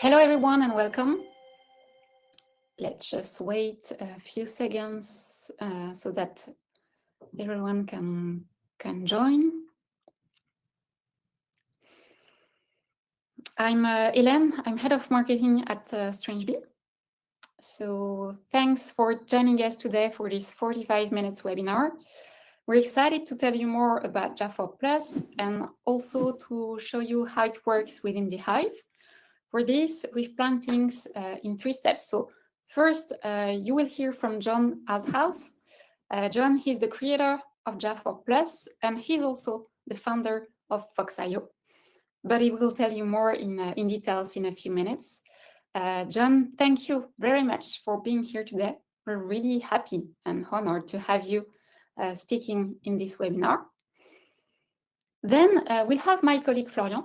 Hello everyone and welcome. Let's just wait a few seconds so that everyone can join. I'm Hélène, I'm head of marketing at StrangeBee. So thanks for joining us today for this 45 minutes webinar. We're excited to tell you more about JA4 Plus and also to show you how it works within TheHive. For this, we've planned things in 3 steps. So first, you will hear from John Althouse. John, he's the creator of JA4 Plus, and he's also the founder of Fox.io. But he will tell you more in details in a few minutes. John, thank you very much for being here today. We're really happy and honored to have you speaking in this webinar. Then we'll have my colleague Florian.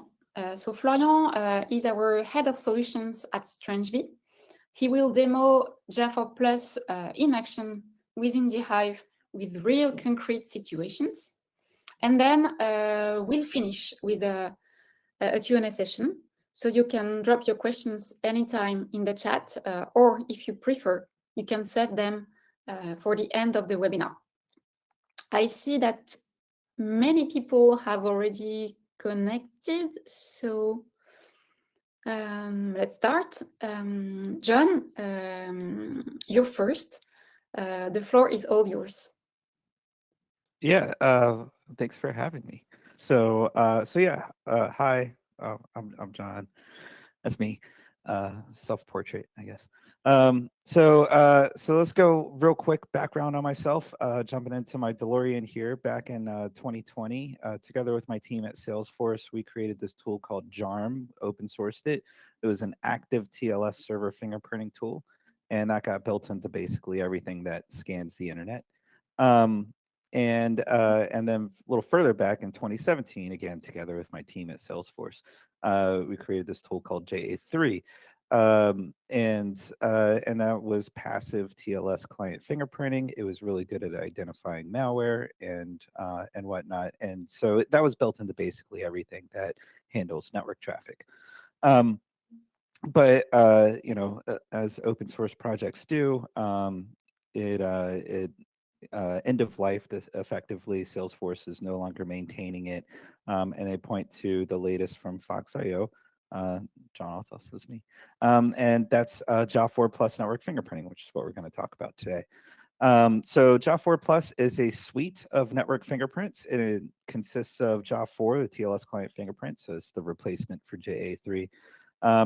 So Florian is our head of solutions at StrangeBee. He will demo JA4 Plus in action within TheHive with real concrete situations. And then we'll finish with a Q&A session. So you can drop your questions anytime in the chat, or if you prefer, you can save them for the end of the webinar. I see that many people have already connected, so let's start. John, you're first. The floor is all yours. Yeah, thanks for having me. So, hi, I'm John. That's me. Self-portrait, I guess. So let's go real quick background on myself. Jumping into my DeLorean here back in 2020, together with my team at Salesforce, we created this tool called JARM, open sourced it. It was an active TLS server fingerprinting tool, and that got built into basically everything that scans the internet. And then a little further back in 2017, again together with my team at Salesforce, we created this tool called JA4 and that was passive TLS client fingerprinting. It was really good at identifying malware and whatnot, and so that was built into basically everything that handles network traffic. But as open source projects do, it end of life. This effectively, Salesforce is no longer maintaining it, and they point to the latest from Fox.io. John Althouse, that's me, and that's JA4 Plus network fingerprinting, which is what we're going to talk about today. So JA4 Plus is a suite of network fingerprints, and it consists of JA4, the TLS client fingerprint, so it's the replacement for JA3.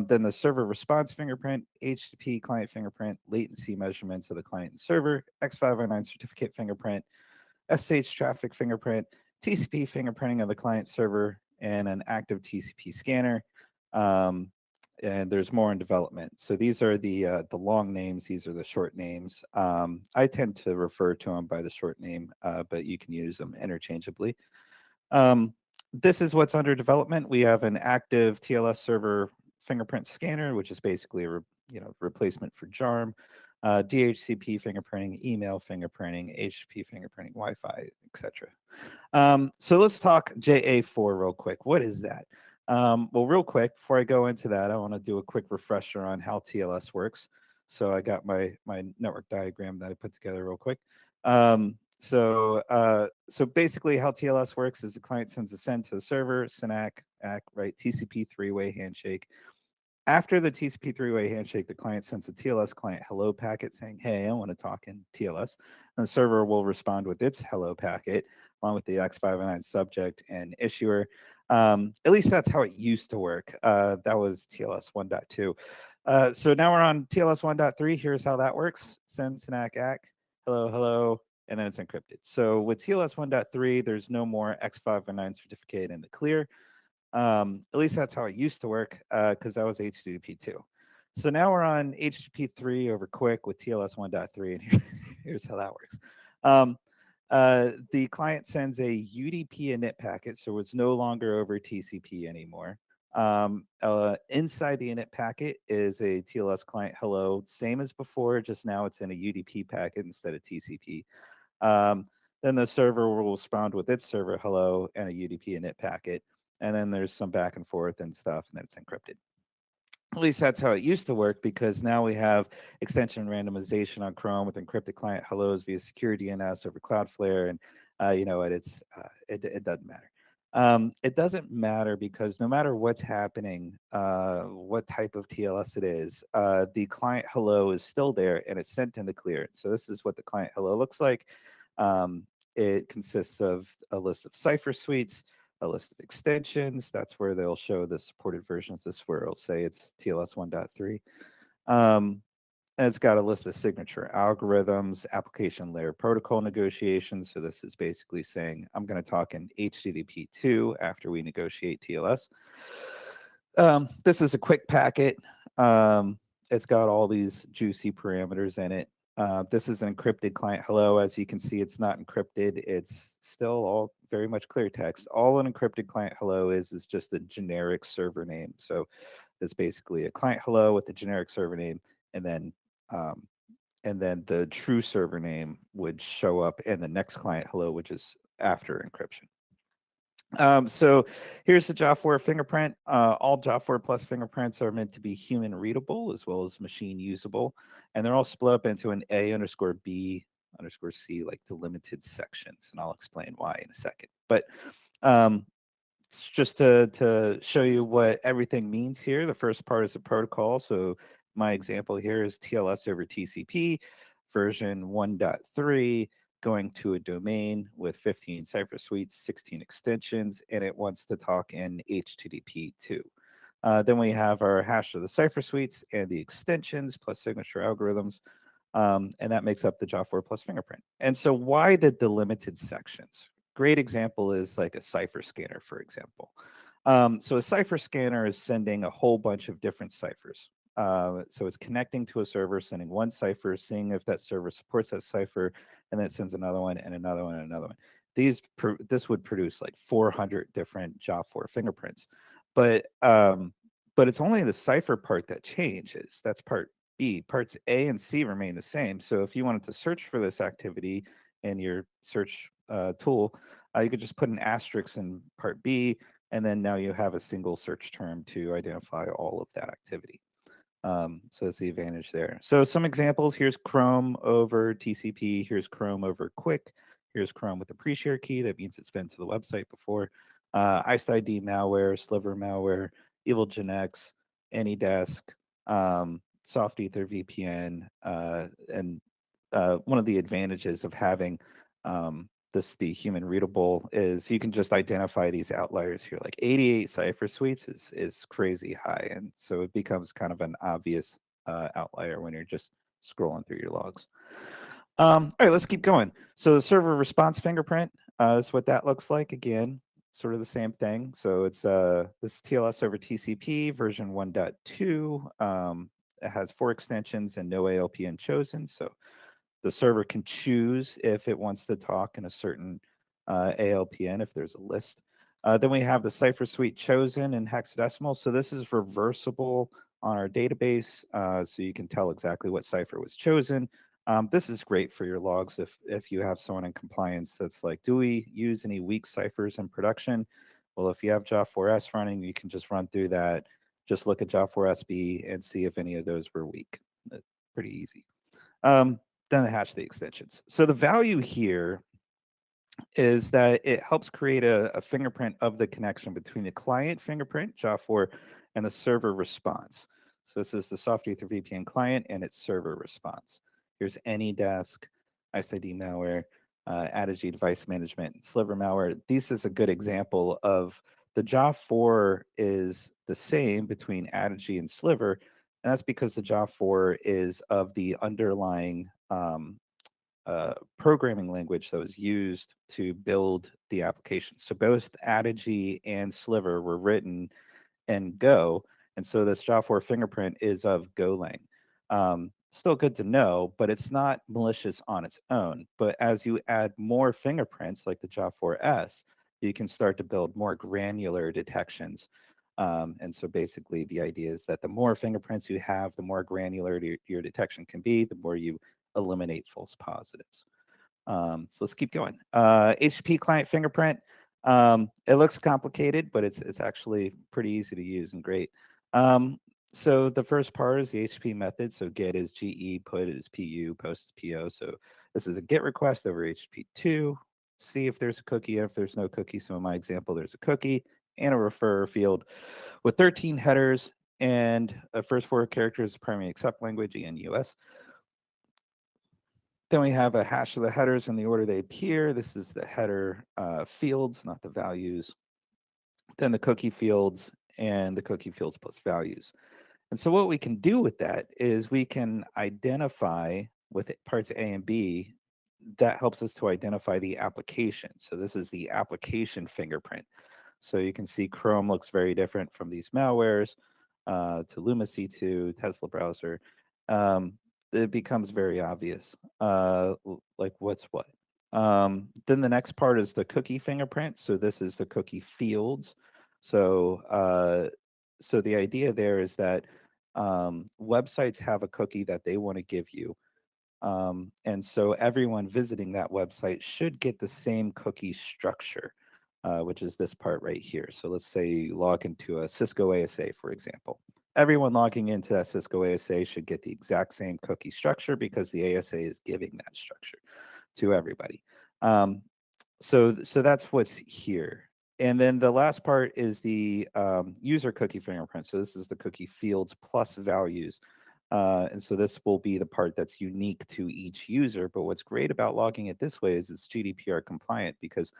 Then the server response fingerprint, HTTP client fingerprint, latency measurements of the client and server, X509 certificate fingerprint, SSH traffic fingerprint, TCP fingerprinting of the client server, and an active TCP scanner. And there's more in development. So these are the long names. These are the short names. I tend to refer to them by the short name, but you can use them interchangeably. This is what's under development. We have an active TLS server fingerprint scanner, which is basically a replacement for JARM, DHCP fingerprinting, email fingerprinting, HTTP fingerprinting, Wi-Fi, etc. So let's talk JA4 real quick. What is that? Well, real quick, before I go into that, I want to do a quick refresher on how TLS works. So I got my network diagram that I put together real quick. So basically how TLS works is the client sends a send to the server, SYN-ACK, right, TCP three-way handshake. After the TCP three-way handshake, the client sends a TLS client hello packet saying, hey, I want to talk in TLS. And the server will respond with its hello packet along with the X509 subject and issuer. At least that's how it used to work. That was TLS 1.2. So now we're on TLS 1.3. Here's how that works. Send, SYN-ACK, ACK, hello, hello, and then it's encrypted. So with TLS 1.3, there's no more X509 certificate in the clear. At least that's how it used to work, because that was HTTP 2. So now we're on HTTP 3 over quick with TLS 1.3, and here's how that works. The client sends a UDP init packet, so it's no longer over TCP anymore. Inside the init packet is a TLS client hello, same as before, just now it's in a UDP packet instead of TCP. Then the server will respond with its server hello and a UDP init packet. And then there's some back and forth and stuff, and then it's encrypted. At least that's how it used to work, because now we have extension randomization on Chrome with encrypted client hellos via secure DNS over Cloudflare, and you know what? It doesn't matter. It doesn't matter because no matter what's happening, what type of TLS it is, the client hello is still there and it's sent into clearance. So this is what the client hello looks like. It consists of a list of cipher suites, a list of extensions. That's where they'll show the supported versions. This is where it'll say it's TLS 1.3. And it's got a list of signature algorithms, application layer protocol negotiations. So this is basically saying I'm going to talk in HTTP2 after we negotiate TLS. This is a quick packet. It's got all these juicy parameters in it. This is an encrypted client hello. As you can see, it's not encrypted. It's still all very much clear text. All an encrypted client hello is just a generic server name. So it's basically a client hello with a generic server name, and then um, the true server name would show up in the next client hello, which is after encryption. So here's the JA4 fingerprint. All JA4 plus fingerprints are meant to be human readable as well as machine usable. And they're all split up into an A_B_C, like delimited sections. And I'll explain why in a second. But just to show you what everything means here, the first part is the protocol. So my example here is TLS over TCP version 1.3 going to a domain with 15 cipher suites, 16 extensions, and it wants to talk in HTTP2. Then we have our hash of the cipher suites and the extensions plus signature algorithms, and that makes up the JA4 plus fingerprint. And so why the delimited sections? Great example is like a cipher scanner, for example. So a cipher scanner is sending a whole bunch of different ciphers. So it's connecting to a server, sending one cipher, seeing if that server supports that cipher, and then it sends another one and another one and another one. This would produce like 400 different JA4 fingerprints, but it's only the cipher part that changes. That's part B. Parts A and C remain the same. So if you wanted to search for this activity in your search tool, you could just put an asterisk in part B, and then now you have a single search term to identify all of that activity. So that's the advantage there. So some examples, here's Chrome over TCP, here's Chrome over Quick, here's Chrome with the pre-share key, that means it's been to the website before, IcedID malware, Sliver malware, EvilGenX, AnyDesk, Soft Ether VPN, and one of the advantages of having this be human readable is you can just identify these outliers here. Like 88 cipher suites is crazy high, and so it becomes kind of an obvious outlier when you're just scrolling through your logs. All right, let's keep going. So the server response fingerprint is what that looks like. Again, sort of the same thing. So it's this TLS over TCP version 1.2. It has 4 extensions and no ALPN chosen. So the server can choose if it wants to talk in a certain ALPN, if there's a list. Then we have the cipher suite chosen in hexadecimal. So this is reversible on our database, so you can tell exactly what cipher was chosen. This is great for your logs if you have someone in compliance that's like, do we use any weak ciphers in production? Well, if you have JA4S running, you can just run through that, just look at JA4SB and see if any of those were weak. Pretty easy. Then hash the extensions. So the value here is that it helps create a fingerprint of the connection between the client fingerprint, JA4, and the server response. So this is the Soft Ether VPN client and its server response. Here's AnyDesk, IcedID malware, Adigy device management, Sliver malware. This is a good example of the JA4 is the same between Adigy and Sliver, and that's because the JA4 is of the underlying programming language that was used to build the application. So both Adigy and Sliver were written in Go, and so this JA4 fingerprint is of Golang. Still good to know, but it's not malicious on its own. But as you add more fingerprints, like the JA4S, you can start to build more granular detections. And so basically the idea is that the more fingerprints you have, the more granular your detection can be, the more you eliminate false positives. So let's keep going. HTTP client fingerprint. It looks complicated, but it's actually pretty easy to use and great. So the first part is the HTTP method. So get is GE, put is PU, post is PO. So this is a GET request over HTTP2. See if there's a cookie. If there's no cookie, so in my example, there's a cookie and a referrer field with 13 headers and the first 4 characters primary accept language and US. Then we have a hash of the headers in the order they appear. This is the header fields, not the values. Then the cookie fields and the cookie fields plus values. And so what we can do with that is we can identify with parts A and B, that helps us to identify the application. So this is the application fingerprint. So you can see Chrome looks very different from these malwares to Luma C2, Tesla browser. It becomes very obvious, like what's what. Then the next part is the cookie fingerprint. So this is the cookie fields. So the idea there is that websites have a cookie that they want to give you. And so everyone visiting that website should get the same cookie structure, which is this part right here. So let's say you log into a Cisco ASA, for example. Everyone logging into that Cisco ASA should get the exact same cookie structure because the ASA is giving that structure to everybody. So that's what's here. And then the last part is the user cookie fingerprint. So this is the cookie fields plus values. And so this will be the part that's unique to each user. But what's great about logging it this way is it's GDPR compliant because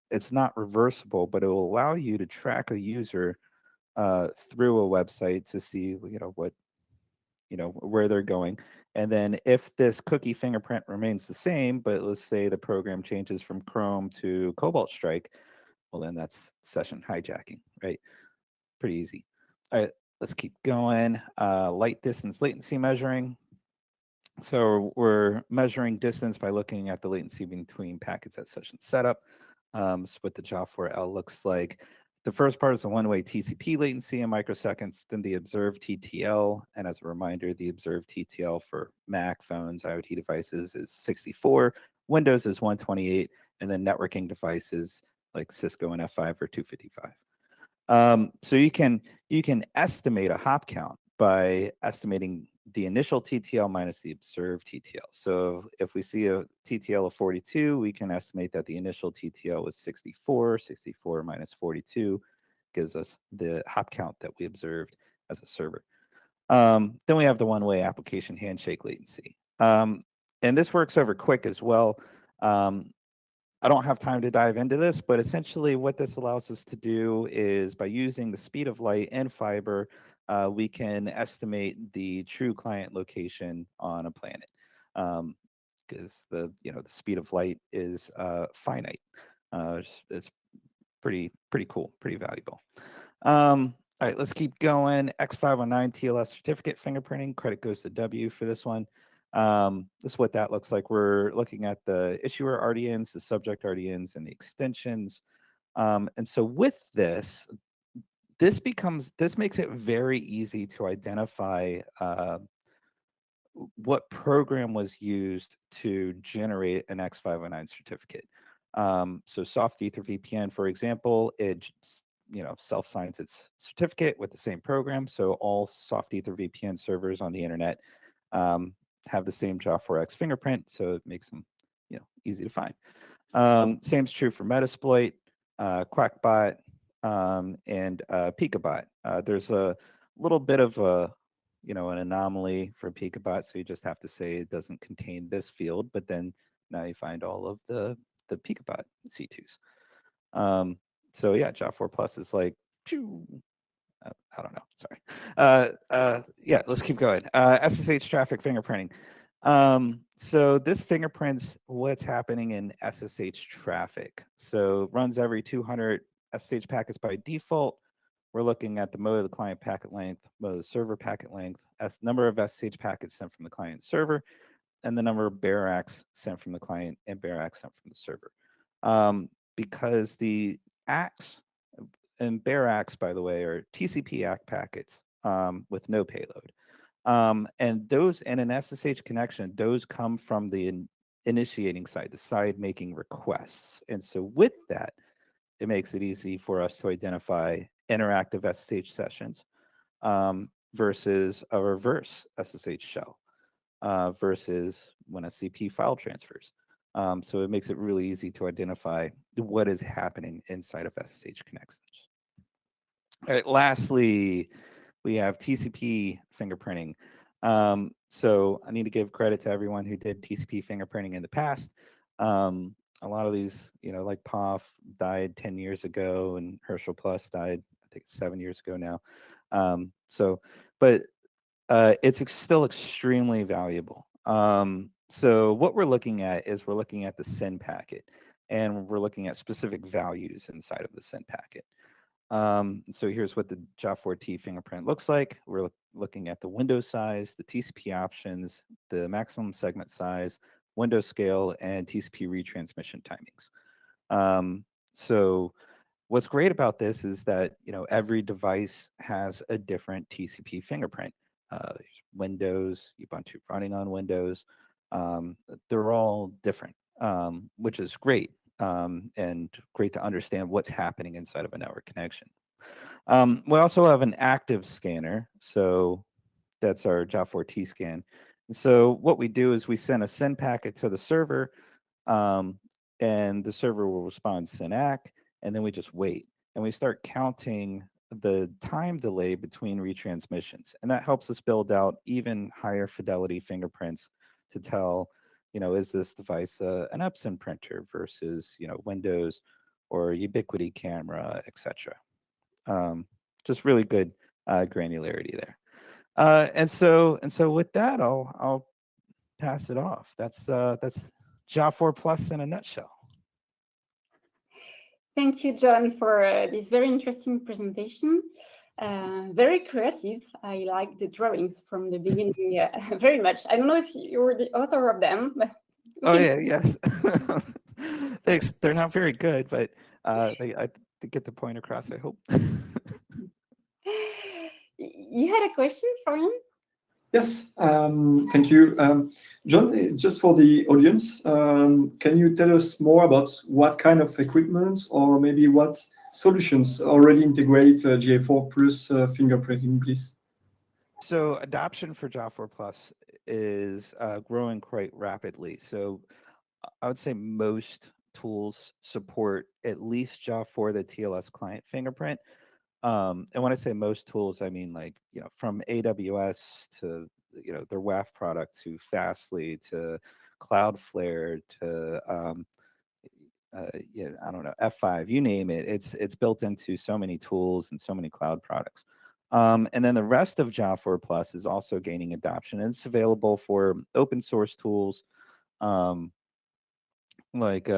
it's not reversible, but it will allow you to track a user through a website to see, what, where they're going. And then if this cookie fingerprint remains the same, but let's say the program changes from Chrome to Cobalt Strike, well, then that's session hijacking, right? Pretty easy. All right, let's keep going. Light distance latency measuring. So we're measuring distance by looking at the latency between packets at session setup. So what the JA4L looks like. The first part is the one-way TCP latency in microseconds, then the observed TTL. And as a reminder, the observed TTL for Mac phones, IoT devices is 64, Windows is 128, and then networking devices like Cisco and F5 are 255. So you can estimate a hop count by estimating the initial TTL minus the observed TTL. So if we see a TTL of 42, we can estimate that the initial TTL was 64. 64 minus 42 gives us the hop count that we observed as a server. Then we have the one-way application handshake latency. And this works over QUIC as well. I don't have time to dive into this, but essentially what this allows us to do is by using the speed of light and fiber, we can estimate the true client location on a planet because the speed of light is finite. It's pretty cool, pretty valuable. All right, let's keep going. X509 TLS certificate fingerprinting. Credit goes to W for this one. This is what that looks like. We're looking at the issuer RDNs, the subject RDNs, and the extensions. And so with this, this makes it very easy to identify what program was used to generate an X509 certificate. So Soft Ether VPN, for example, it self-signs its certificate with the same program. So all Soft Ether VPN servers on the internet have the same JA4X fingerprint, so it makes them easy to find. Same is true for Metasploit, Quackbot, and Picabot. There's a little bit of an anomaly for Picabot, so you just have to say it doesn't contain this field, but then now you find all of the Picabot C2s. So yeah, JA4 Plus is like, phew, I don't know. Sorry. Yeah, let's keep going. SSH traffic fingerprinting. So this fingerprints what's happening in SSH traffic. So runs every 200 SSH packets by default. We're looking at the mode of the client packet length, mode of the server packet length, number of SSH packets sent from the client server, and the number of bearer acts sent from the client and bearer acts sent from the server. Because the acts and bearer acts, by the way, are TCP ACK packets with no payload. And those in an SSH connection, those come from the initiating side, the side making requests. And so with that, it makes it easy for us to identify interactive SSH sessions. versus a reverse SSH shell versus when a CP file transfers. So it makes it really easy to identify what is happening inside of SSH connections. All right, lastly, we have TCP fingerprinting. So I need to give credit to everyone who did TCP fingerprinting in the past. A lot of these, like POF died 10 years ago, and Herschel Plus died, I think, 7 years ago now. But it's still extremely valuable. So what we're looking at is we're looking at the SYN packet, and we're looking at specific values inside of the SYN packet. So here's what the JA4 fingerprint looks like. We're looking at the window size, the TCP options, the maximum segment size, window scale, and TCP retransmission timings. So what's great about this is that every device has a different TCP fingerprint. Windows, Ubuntu running on Windows, they're all different, which is great. And great to understand what's happening inside of a network connection. We also have an active scanner, so that's our JA4 scan. And so what we do is we send a SYN packet to the server, and the server will respond SYN-ACK, and then we just wait. And we start counting the time delay between retransmissions. And that helps us build out even higher fidelity fingerprints to tell, is this device an Epson printer versus, Windows or Ubiquiti camera, etc. Just really good granularity there. And so with that, I'll pass it off. That's JA4 Plus in a nutshell. Thank you, John, for this very interesting presentation. Very creative. I like the drawings from the beginning very much. I don't know if you were the author of them. But oh, yeah, yes. Thanks. They're not very good, but I get the point across, I hope. You had a question, Florian? Yes, thank you. John, just for the audience, can you tell us more about what kind of equipment or maybe what solutions already integrate JA4 plus fingerprinting, please? So adoption for JA4 Plus is growing quite rapidly. So I would say most tools support at least JA4, the TLS client fingerprint. And when I say most tools, I mean from AWS to their WAF product to Fastly to Cloudflare to I don't know, F5, you name it. It's built into so many tools and so many cloud products. And then the rest of JA4 Plus is also gaining adoption, and it's available for open source tools like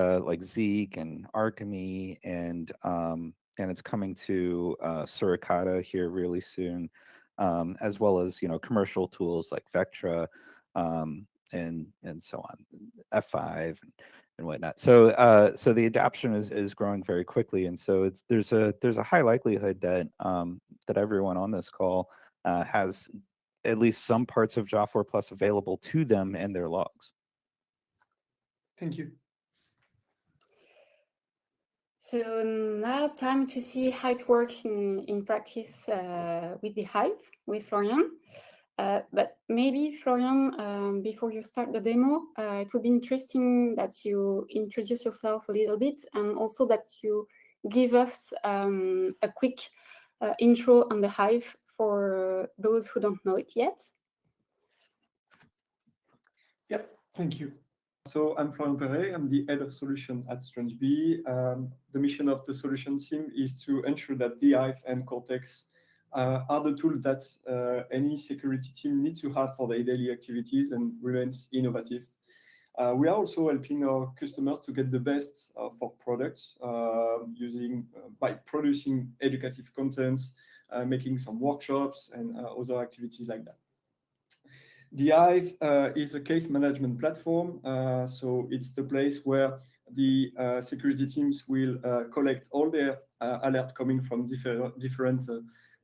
Zeek and Archemy, and it's coming to Suricata here really soon, as well as commercial tools like Vectra, and so on, F5 and whatnot. So so the adoption is growing very quickly, and so there's a high likelihood that that everyone on this call has at least some parts of JA4 Plus available to them in their logs. Thank you. So now time to see how it works in practice with TheHive, with Florian. But maybe, Florian, before you start the demo, it would be interesting that you introduce yourself a little bit, and also that you give us a quick intro on TheHive for those who don't know it yet. Yep, thank you. So I'm Florian Perret. I'm the head of solution at StrangeBee. The mission of the solution team is to ensure that TheHive and Cortex are the tools that any security team needs to have for their daily activities and remains innovative. We are also helping our customers to get the best for products by producing educative content, making some workshops and other activities like that. TheHive is a case management platform, so it's the place where the security teams will collect all their alerts coming from different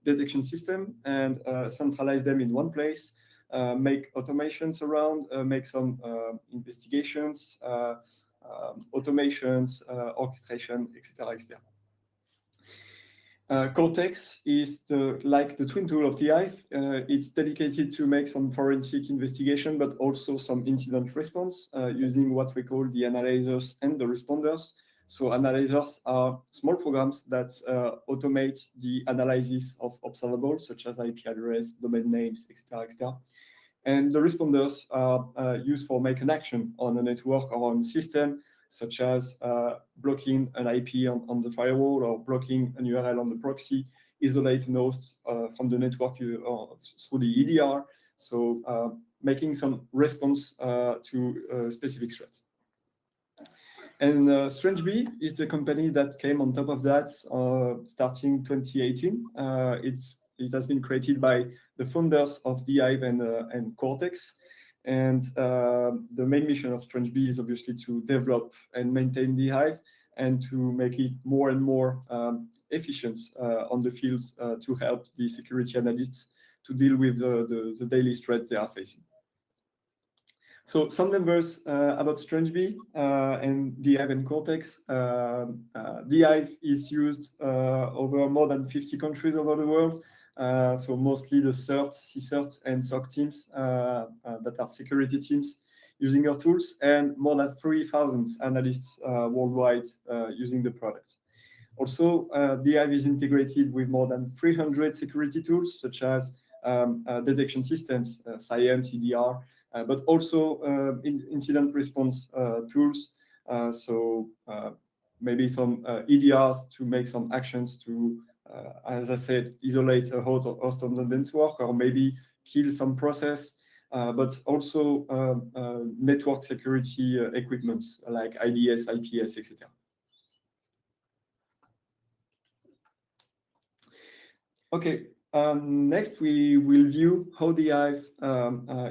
detection system and centralize them in one place, make automations around, make some investigations, automations, orchestration, etc., etc. Cortex is like the twin tool of TheHive. It's dedicated to make some forensic investigation, but also some incident response using what we call the analyzers and the responders. So analyzers are small programs that automate the analysis of observables such as IP address, domain names, etc., etc. And the responders are used for make an action on a network or on a system, such as blocking an IP on the firewall or blocking an URL on the proxy, isolate an host from the network through the EDR, so making some response to specific threats. And StrangeBee is the company that came on top of that starting 2018. It has been created by the founders of TheHive and Cortex. And the main mission of StrangeBee is obviously to develop and maintain TheHive and to make it more and more efficient on the field to help the security analysts to deal with the daily threats they are facing. So some numbers about StrangeBee and TheHive and Cortex. TheHive is used over more than 50 countries over the world. So mostly the CERT, CSERT, and SOC teams that are security teams using our tools, and more than 3,000 analysts worldwide using the product. Also, TheHive is integrated with more than 300 security tools, such as detection systems, SIEM, CDR, but also incident response tools. So maybe some EDRs to make some actions to, as I said, isolate a host on the network, or maybe kill some process, but also network security equipment like IDS, IPS, etc. Okay, next we will view how TheHive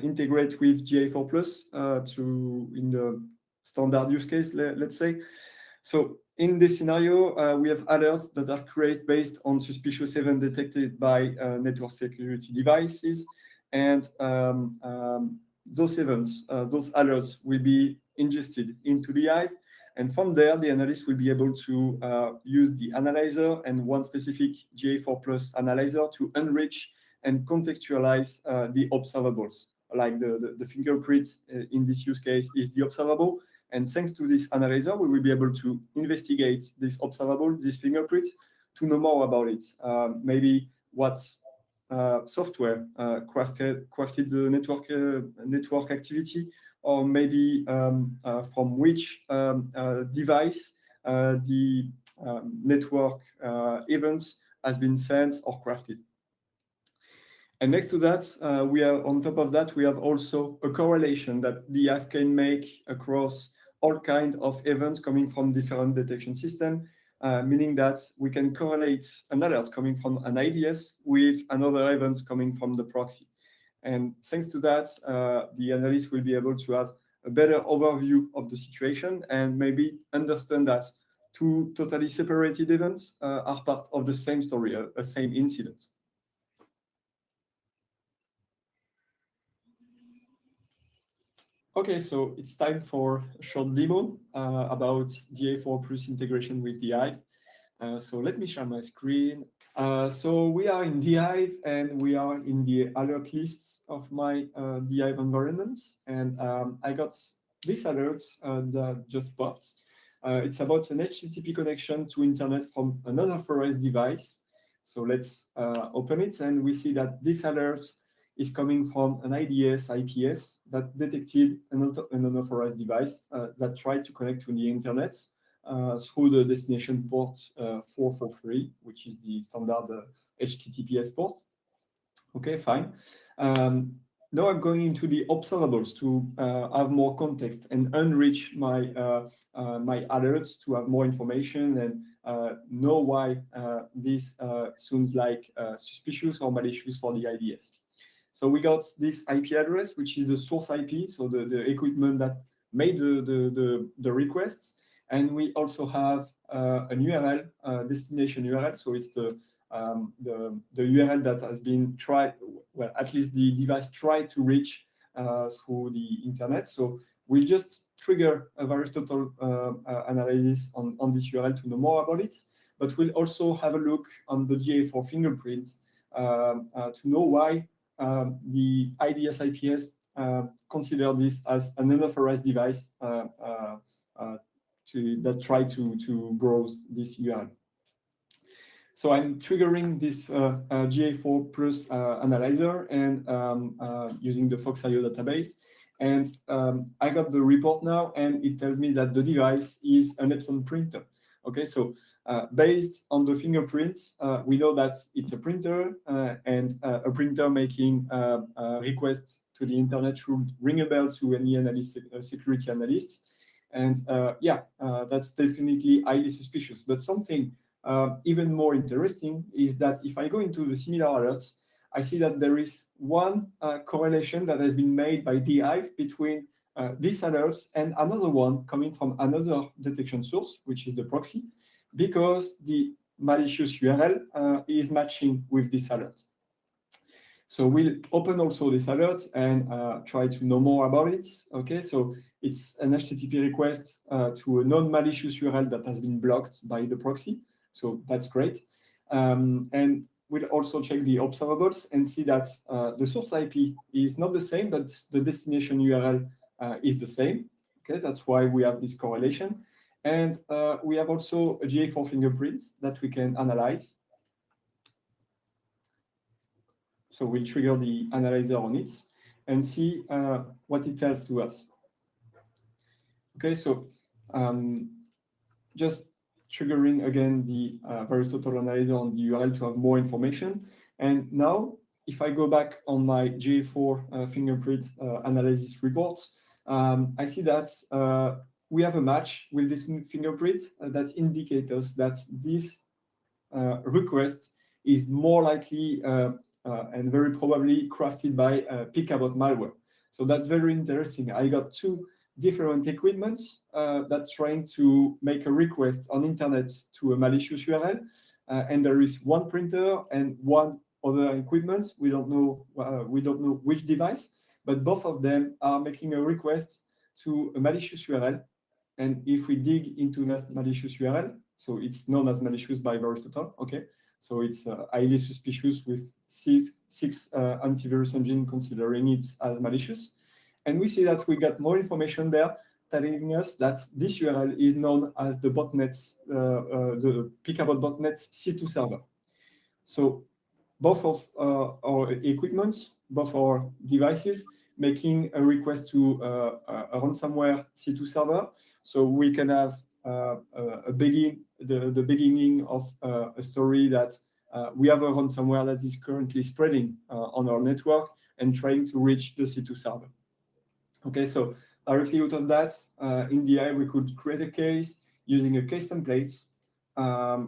integrate with JA4 Plus in the standard use case, let's say. So in this scenario, we have alerts that are created based on suspicious event detected by network security devices. And those events, those alerts will be ingested into TheHive. And from there, the analyst will be able to use the analyzer and one specific JA4 Plus analyzer to enrich and contextualize the observables. Like the fingerprint in this use case is the observable. And thanks to this analyzer, we will be able to investigate this observable, this fingerprint, to know more about it. Maybe what software crafted the network activity, or maybe from which device the network event has been sent or crafted. And next to that, on top of that, we have also a correlation that the TheHive can make across all kinds of events coming from different detection systems, meaning that we can correlate an alert coming from an IDS with another event coming from the proxy. And thanks to that, the analyst will be able to have a better overview of the situation and maybe understand that two totally separated events are part of the same story, a same incident. Okay, so it's time for a short demo about JA4 Plus integration with TheHive. So let me share my screen. So we are in TheHive and we are in the alert list of my TheHive environment. And I got this alert that just popped. It's about an HTTP connection to internet from an unauthorized device. So let's open it, and we see that this alert is coming from an IDS, IPS that detected an unauthorized device that tried to connect to the internet through the destination port 443, which is the standard HTTPS port. Okay, fine. Now I'm going into the observables to have more context and enrich my my alerts to have more information and know why this sounds like suspicious or malicious for the IDS. So we got this IP address, which is the source IP, so the equipment that made the requests. And we also have an URL, destination URL. So it's the URL that has been tried, well, at least the device tried to reach through the internet. So we'll just trigger a Aristotle analysis on this URL to know more about it. but we'll also have a look on the JA4 fingerprint to know why the IDS IPS consider this as an unauthorized device that try to browse this URL. So I'm triggering this JA4 Plus analyzer and using the Fox.io database. And I got the report now, and it tells me that the device is an Epson printer. Okay, so based on the fingerprints, we know that it's a printer, and a printer making requests to the internet should ring a bell to any analyst, security analysts. And that's definitely highly suspicious. But something even more interesting is that if I go into the similar alerts, I see that there is one correlation that has been made by TheHive between these alerts and another one coming from another detection source, which is the proxy, because the malicious URL is matching with this alert. So we'll open also this alert and try to know more about it. Okay, so it's an HTTP request to a non-malicious URL that has been blocked by the proxy. So that's great. And we'll also check the observables and see that the source IP is not the same, but the destination URL is the same. Okay, that's why we have this correlation. And we have also a JA4 fingerprints that we can analyze. So we'll trigger the analyzer on it and see what it tells to us. Okay, so just triggering again the VirusTotal analyzer on the URL to have more information. And now, if I go back on my JA4 fingerprint analysis report, I see that we have a match with this fingerprint that indicates us that this request is more likely and very probably crafted by Pickabot malware. So that's very interesting. I got two different equipments that's trying to make a request on internet to a malicious URL, and there is one printer and one other equipment. We don't know which device, but both of them are making a request to a malicious URL. And if we dig into that malicious URL, so it's known as malicious by VirusTotal. Okay, so it's highly suspicious with six antivirus engine considering it as malicious. And we see that we got more information there telling us that this URL is known as the botnet, the Pickabot botnet C2 server. So both of our equipments, both our devices, making a request to a ransomware C2 server. So we can have the beginning of a story that we have a ransomware that is currently spreading on our network and trying to reach the C2 server. Okay, so directly out of that, in TheHive, we could create a case using a case templates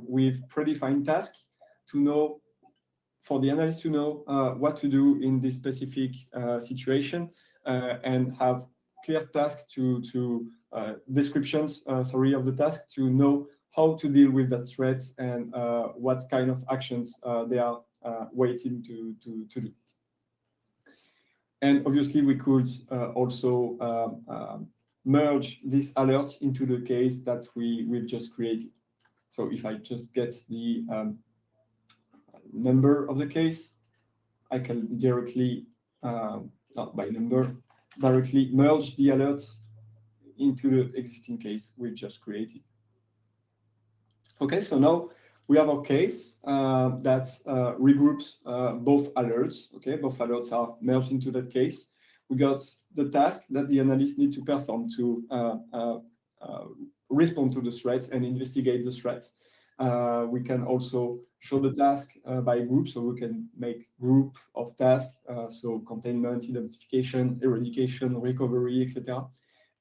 with predefined tasks to know, for the analyst to know what to do in this specific situation and have clear tasks descriptions of the task to know how to deal with that threat and what kind of actions they are waiting to do. And obviously, we could also merge this alert into the case that we've just created. So if I just get the number of the case, I can directly, not by number, directly merge the alert into the existing case we've just created. Okay, so now we have our case that regroups both alerts. Okay, both alerts are merged into that case. We got the task that the analyst needs to perform to respond to the threats and investigate the threats. We can also show the task by group, so we can make group of tasks, so containment, identification, eradication, recovery, etc.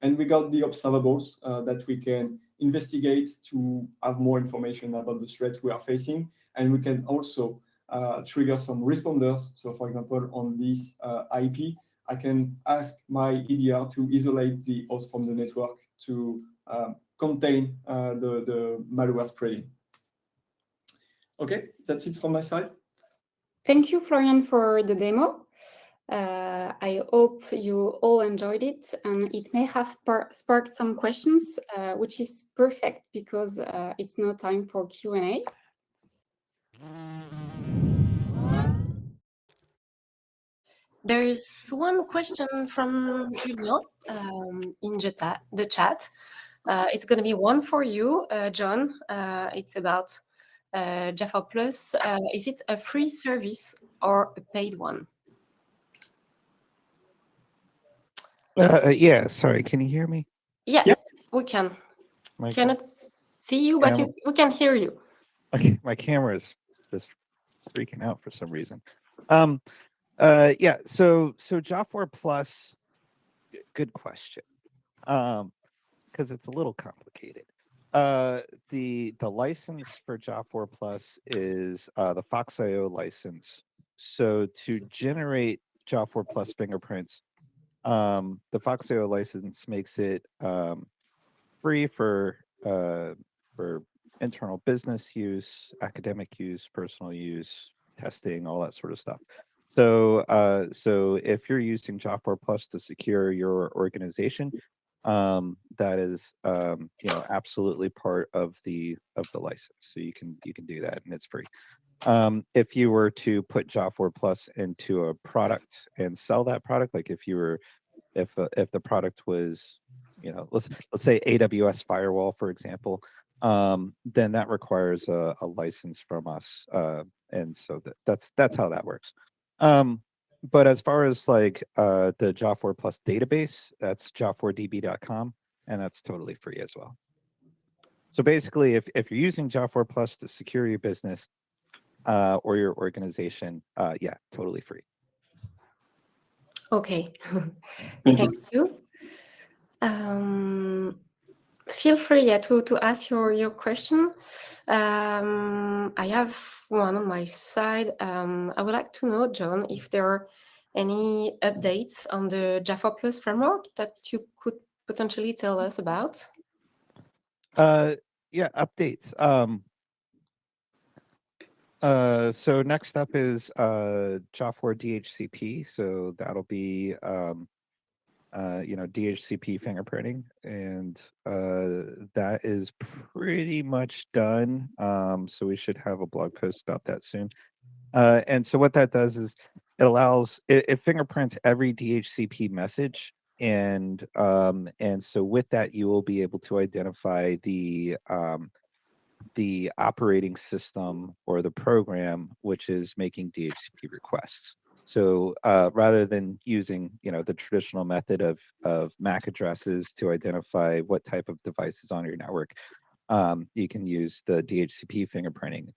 And we got the observables that we can investigate to have more information about the threat we are facing. And we can also trigger some responders. So for example, on this IP, I can ask my EDR to isolate the host from the network to contain the malware spreading. Okay, that's it from my side. Thank you, Florian, for the demo. I hope you all enjoyed it, and it may have sparked some questions, which is perfect because it's no time for Q&A. There's one question from Julien in the chat. It's going to be one for you, John. It's about JA4 Plus. Is it a free service or a paid one? Yeah, sorry, can you hear me? Yeah, Yeah. we can. My, Cannot see you, but we can hear you. okay, my camera is just freaking out for some reason. Yeah, so JA4 Plus, good question. Because it's a little complicated. The license for JA4 Plus is the Fox.io license. So to generate JA4 Plus fingerprints, the Fox.io license makes it free for internal business use, academic use, personal use, testing, all that sort of stuff. So so if you're using JA4 Plus to secure your organization, that is you know, absolutely part of the license. So you can do that, and it's free. If you were to put JA4 Plus into a product and sell that product, like if you were if the product was, you know, let's say AWS firewall, for example, then that requires a license from us, and so that's how that works. But as far as like the JA4 Plus database, that's ja4db.com, and that's totally free as well. So basically, if you're using JA4 Plus to secure your business or your organization, yeah, totally free. Okay. Thank you. Feel free, yeah, to ask your question. I have one on my side. I would like to know, John, if there are any updates on the JA4 Plus framework that you could potentially tell us about. Yeah, updates. So next up is JA4 DHCP. So that'll be you know, DHCP fingerprinting, and that is pretty much done. So we should have a blog post about that soon. And so what that does is it allows it fingerprints every DHCP message, and so with that you will be able to identify the operating system or the program which is making DHCP requests. So rather than using, you know, the traditional method of MAC addresses to identify what type of device is on your network, you can use the DHCP fingerprinting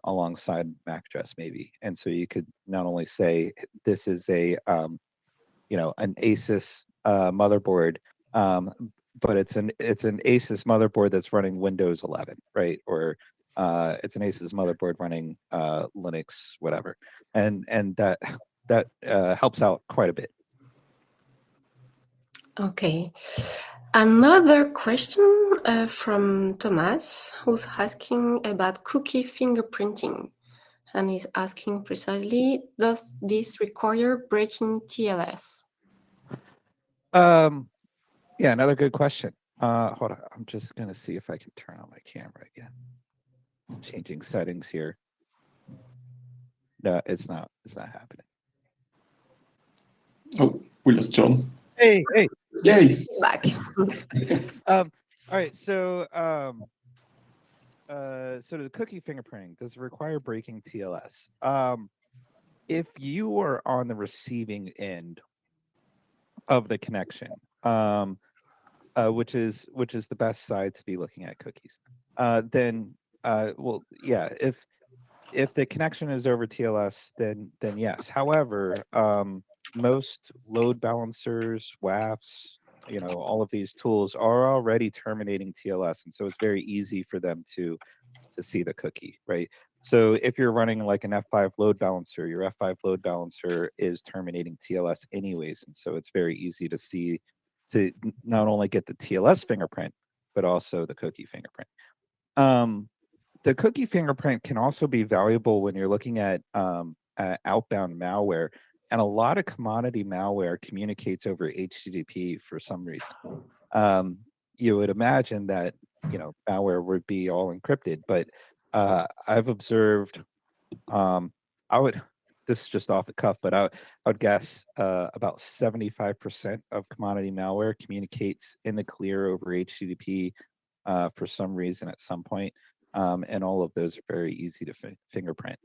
alongside MAC address maybe. And so you could not only say this is a you know, an ASUS motherboard, but it's an ASUS motherboard that's running Windows 11, right? Or it's an ASUS motherboard running Linux, whatever, and that helps out quite a bit. Okay. Another question from Thomas, who's asking about cookie fingerprinting, and he's asking precisely, does this require breaking TLS? Yeah, another good question. Hold on, I'm just gonna see if I can turn on my camera again. Changing settings here. No, it's not happening. Oh, we lost John. Hey. Yay! He's back. All right, so so the cookie fingerprinting, does it require breaking TLS? If you are on the receiving end of the connection, which is the best side to be looking at cookies, then well, yeah, if the connection is over TLS, then yes. However, most load balancers, WAFs, you know, all of these tools are already terminating TLS, and so it's very easy for them to see the cookie, right? So if you're running like an F5 load balancer, your F5 load balancer is terminating TLS anyways, and so it's very easy to see, to not only get the TLS fingerprint, but also the cookie fingerprint. The cookie fingerprint can also be valuable when you're looking at outbound malware. And a lot of commodity malware communicates over HTTP for some reason. You would imagine that, malware would be all encrypted, but I've observed, this is just off the cuff, but I would guess about 75% of commodity malware communicates in the clear over HTTP for some reason at some point. And all of those are very easy to fingerprint.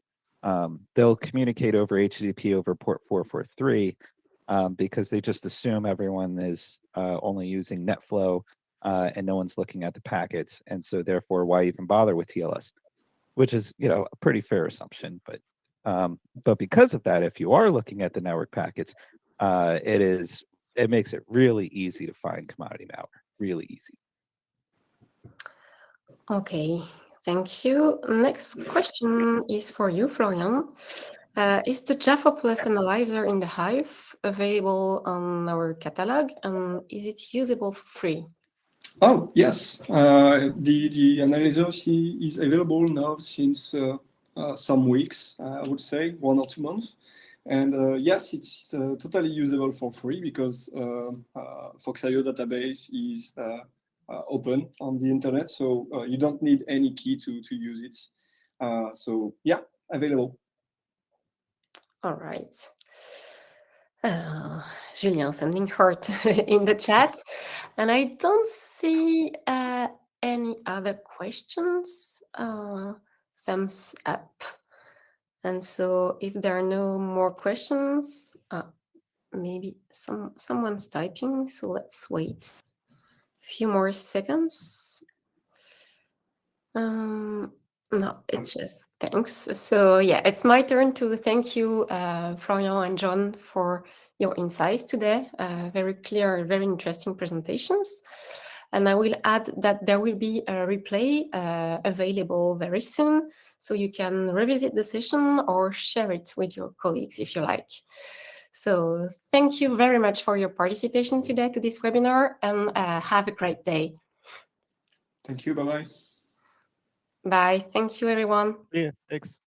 They'll communicate over HTTP over port 443 because they just assume everyone is only using NetFlow and no one's looking at the packets. And so therefore, why even bother with TLS? Which is, a pretty fair assumption. But because of that, if you are looking at the network packets, it makes it really easy to find commodity malware, really easy. Okay, thank you. Next question is for you, Florian. Is the JA4 Plus analyzer in TheHive available on our catalog, and is it usable for free? Oh, yes. The analyzer is available now since some weeks, I would say 1 or 2 months. And yes, it's totally usable for free because Fox.io database is open on the internet, so you don't need any key to use it. So yeah, available. All right. Julien sending heart in the chat. And I don't see any other questions. Thumbs up. And so if there are no more questions, maybe someone's typing, so let's wait a few more seconds. No, it's just thanks. So yeah, it's my turn to thank you, Florian and John, for your insights today. Very clear, very interesting presentations. And I will add that there will be a replay available very soon, so you can revisit the session or share it with your colleagues if you like. So thank you very much for your participation today to this webinar, and have a great day. Thank you. Bye-bye. Bye. Thank you, everyone. Yeah, thanks.